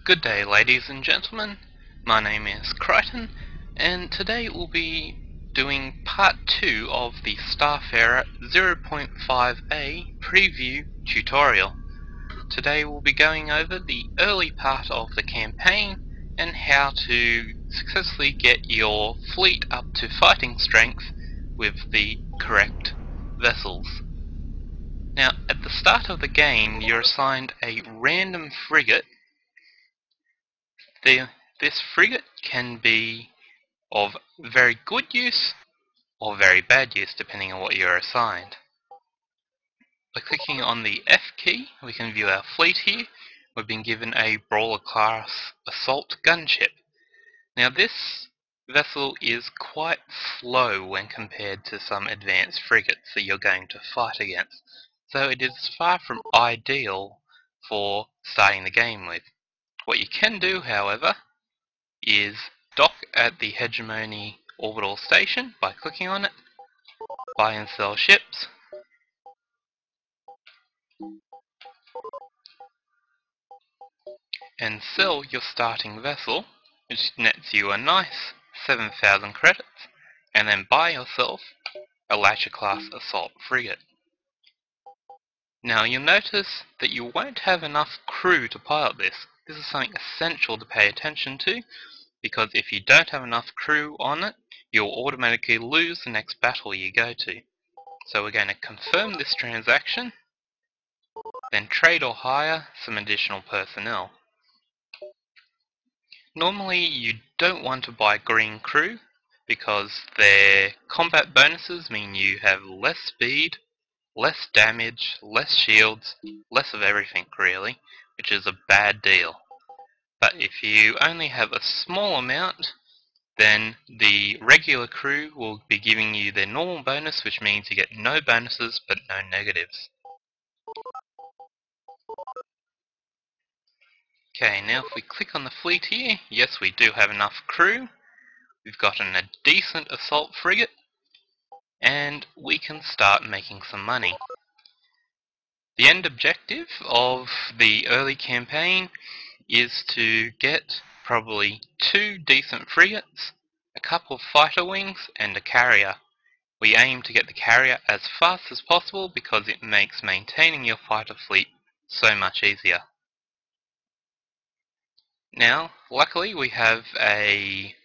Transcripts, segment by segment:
Good day, ladies and gentlemen. My name is Crichton, and today we'll be doing part 2 of the Starfarer 0.5a preview tutorial. Today we'll be going over the early part of the campaign and how to successfully get your fleet up to fighting strength with the correct vessels. Now, at the start of the game, you're assigned a random frigate. This frigate can be of very good use or very bad use depending on what you're assigned. By clicking on the F key, we can view our fleet here. We've been given a Brawler class assault gunship. Now this vessel is quite slow when compared to some advanced frigates that you're going to fight against, so it is far from ideal for starting the game with. What you can do, however, is dock at the Hegemony orbital station by clicking on it, buy and sell ships, and sell your starting vessel, which nets you a nice 7,000 credits, and then buy yourself a Lasher class assault frigate. Now you'll notice that you won't have enough crew to pilot this. This is something essential to pay attention to, because if you don't have enough crew on it, you'll automatically lose the next battle you go to. So we're going to confirm this transaction, then trade or hire some additional personnel. Normally you don't want to buy green crew, because their combat bonuses mean you have less speed, less damage, less shields, less of everything really, which is a bad deal. But if you only have a small amount, then the regular crew will be giving you their normal bonus, which means you get no bonuses but no negatives. Okay, now if we click on the fleet here, yes, we do have enough crew. We've gotten a decent assault frigate, and we can start making some money. The end objective of the early campaign is to get probably 2 decent frigates, a couple of fighter wings, and a carrier. We aim to get the carrier as fast as possible because it makes maintaining your fighter fleet so much easier. Now, luckily we have a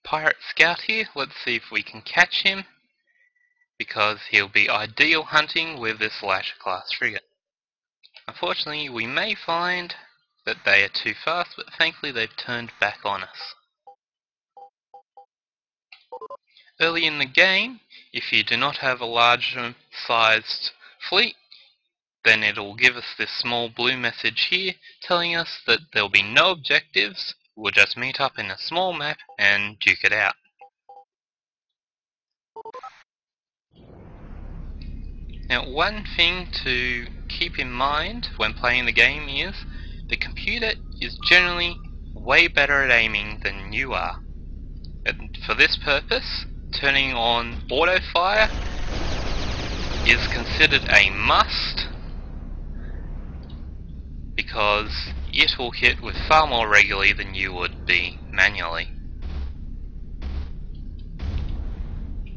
pirate scout here. Let's see if we can catch him, because he'll be ideal hunting with this Lasher class frigate. Unfortunately, we may find that they are too fast, but thankfully they've turned back on us. Early in the game, if you do not have a larger sized fleet, then it'll give us this small blue message here telling us that there'll be no objectives. We'll just meet up in a small map and duke it out. Now, one thing to keep in mind when playing the game is the computer is generally way better at aiming than you are. And for this purpose, turning on Autofire is considered a must, because it will hit with far more regularly than you would be manually.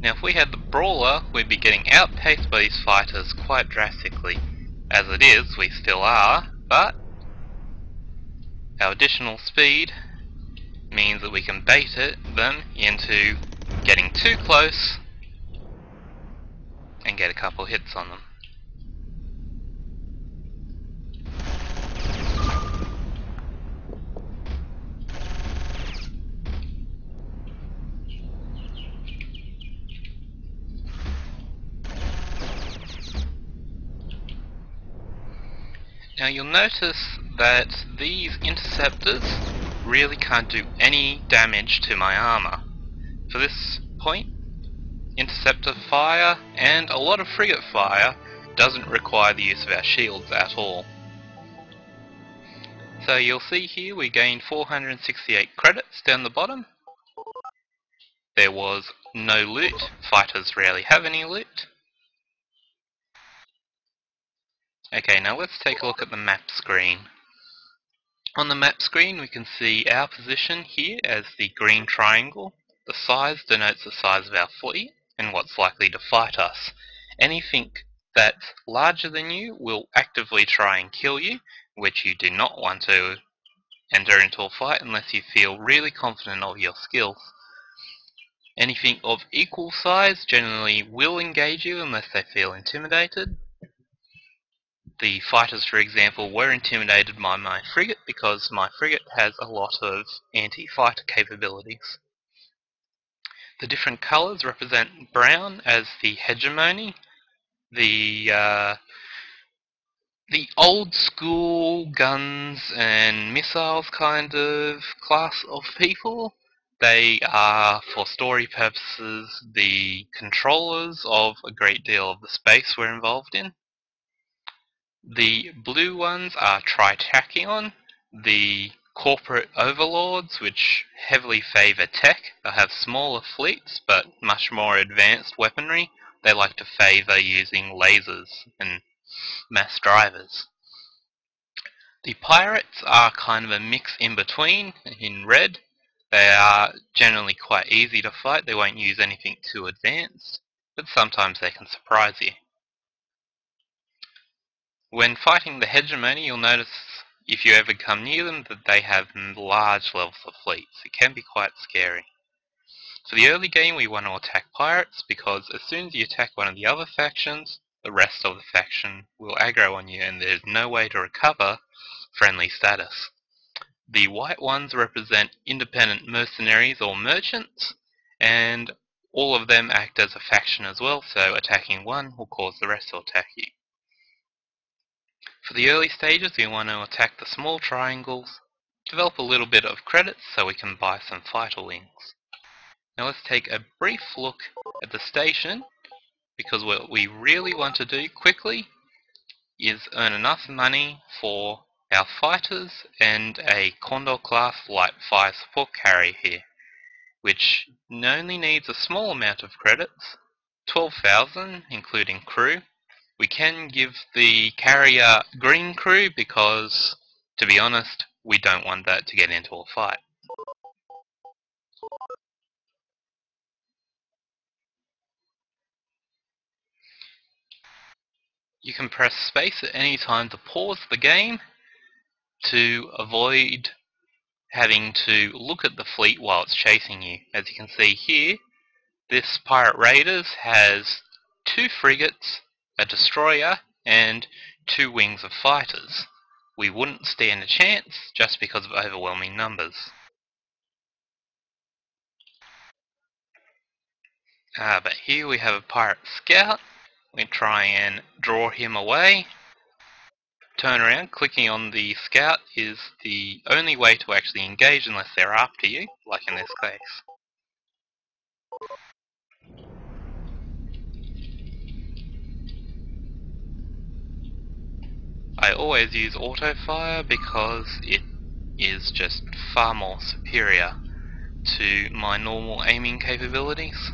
Now if we had the Brawler, we'd be getting outpaced by these fighters quite drastically. As it is, we still are, but our additional speed means that we can bait them into getting too close and get a couple hits on them. Now you'll notice that these interceptors really can't do any damage to my armor. For this point, interceptor fire and a lot of frigate fire doesn't require the use of our shields at all. So you'll see here we gained 468 credits down the bottom. There was no loot. Fighters rarely have any loot. Okay, now let's take a look at the map screen. On the map screen we can see our position here as the green triangle. The size denotes the size of our fleet and what's likely to fight us. Anything that's larger than you will actively try and kill you, which you do not want to enter into a fight unless you feel really confident of your skills. Anything of equal size generally will engage you unless they feel intimidated. The fighters, for example, were intimidated by my frigate because my frigate has a lot of anti-fighter capabilities. The different colours represent brown as the hegemony, the old school guns and missiles kind of class of people. They are, for story purposes, the controllers of a great deal of the space we're involved in. The blue ones are Tritachyon, the corporate overlords, which heavily favour tech. They have smaller fleets, but much more advanced weaponry. They like to favour using lasers and mass drivers. The pirates are kind of a mix in between, in red. They are generally quite easy to fight. They won't use anything too advanced, but sometimes they can surprise you. When fighting the hegemony, you'll notice if you ever come near them that they have large levels of fleets. It can be quite scary. For the early game we want to attack pirates because as soon as you attack one of the other factions, the rest of the faction will aggro on you and there's no way to recover friendly status. The white ones represent independent mercenaries or merchants, and all of them act as a faction as well, so attacking one will cause the rest to attack you. For the early stages we want to attack the small triangles, develop a little bit of credits so we can buy some fighter wings. Now let's take a brief look at the station, because what we really want to do quickly is earn enough money for our fighters and a Condor class light fire support carrier here, which only needs a small amount of credits, 12,000 including crew. We can give the carrier green crew because, to be honest, we don't want that to get into a fight. You can press space at any time to pause the game to avoid having to look at the fleet while it's chasing you. As you can see here, this Pirate Raiders has 2 frigates, a destroyer, and 2 wings of fighters. We wouldn't stand a chance just because of overwhelming numbers. But here we have a pirate scout. We try and draw him away. Turn around, clicking on the scout is the only way to actually engage unless they're after you, like in this case. I always use Autofire because it is just far more superior to my normal aiming capabilities.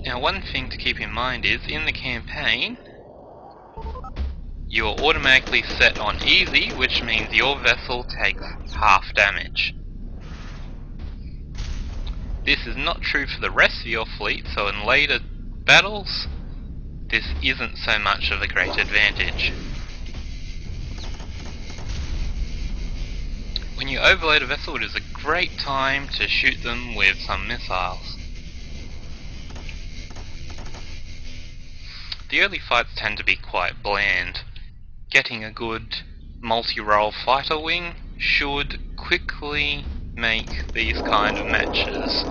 Now one thing to keep in mind is, in the campaign, you are automatically set on easy, which means your vessel takes half damage. This is not true for the rest of your fleet, so in later battles, this isn't so much of a great advantage. When you overload a vessel, it is a great time to shoot them with some missiles. The early fights tend to be quite bland. Getting a good multi-role fighter wing should quickly make these kind of matches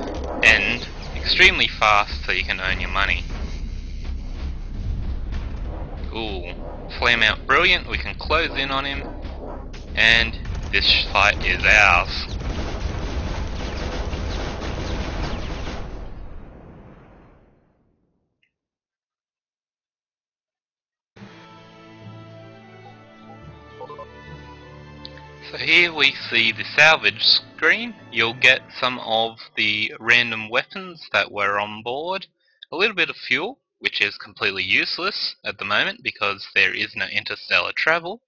end extremely fast so you can earn your money. Ooh, flame out brilliant, we can close in on him, and this fight is ours. So here we see the salvage screen. You'll get some of the random weapons that were on board, a little bit of fuel, which is completely useless at the moment because there is no interstellar travel.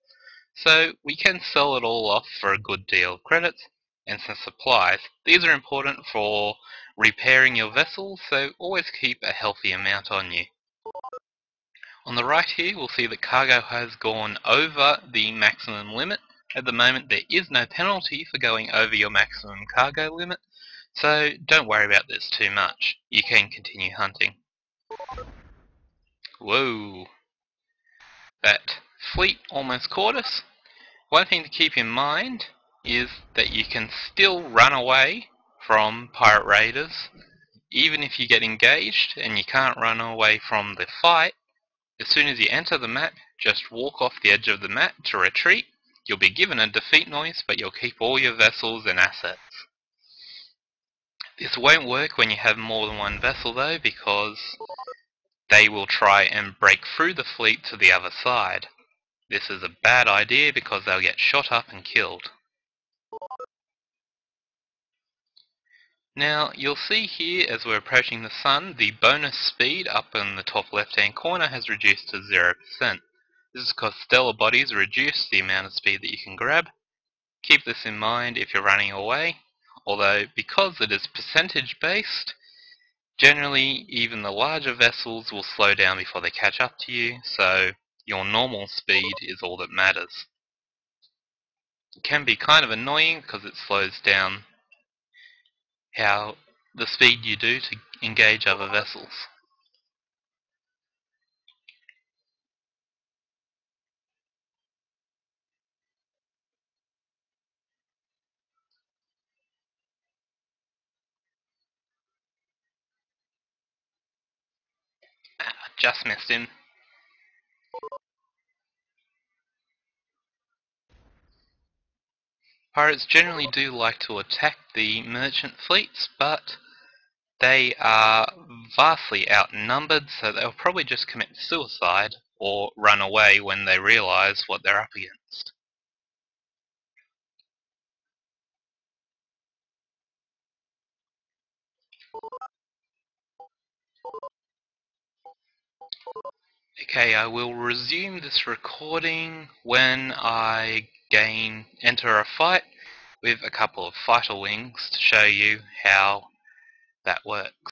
So we can sell it all off for a good deal of credits and some supplies. These are important for repairing your vessel, so always keep a healthy amount on you. On the right here, we'll see that cargo has gone over the maximum limit. At the moment, there is no penalty for going over your maximum cargo limit, so don't worry about this too much. You can continue hunting. Whoa! That fleet almost caught us. One thing to keep in mind is that you can still run away from pirate raiders, even if you get engaged and you can't run away from the fight. As soon as you enter the map, just walk off the edge of the map to retreat. You'll be given a defeat noise, but you'll keep all your vessels and assets. This won't work when you have more than one vessel though, because they will try and break through the fleet to the other side. This is a bad idea because they'll get shot up and killed. Now, you'll see here as we're approaching the sun, the bonus speed up in the top left hand corner has reduced to 0%. This is because stellar bodies reduce the amount of speed that you can grab. Keep this in mind if you're running away, although because it is percentage based, generally even the larger vessels will slow down before they catch up to you, so your normal speed is all that matters. It can be kind of annoying because it slows down the speed you do to engage other vessels. Just missed him. Pirates generally do like to attack the merchant fleets, but they are vastly outnumbered, so they'll probably just commit suicide or run away when they realise what they're up against. Okay, I will resume this recording when I enter a fight with a couple of fighter wings to show you how that works.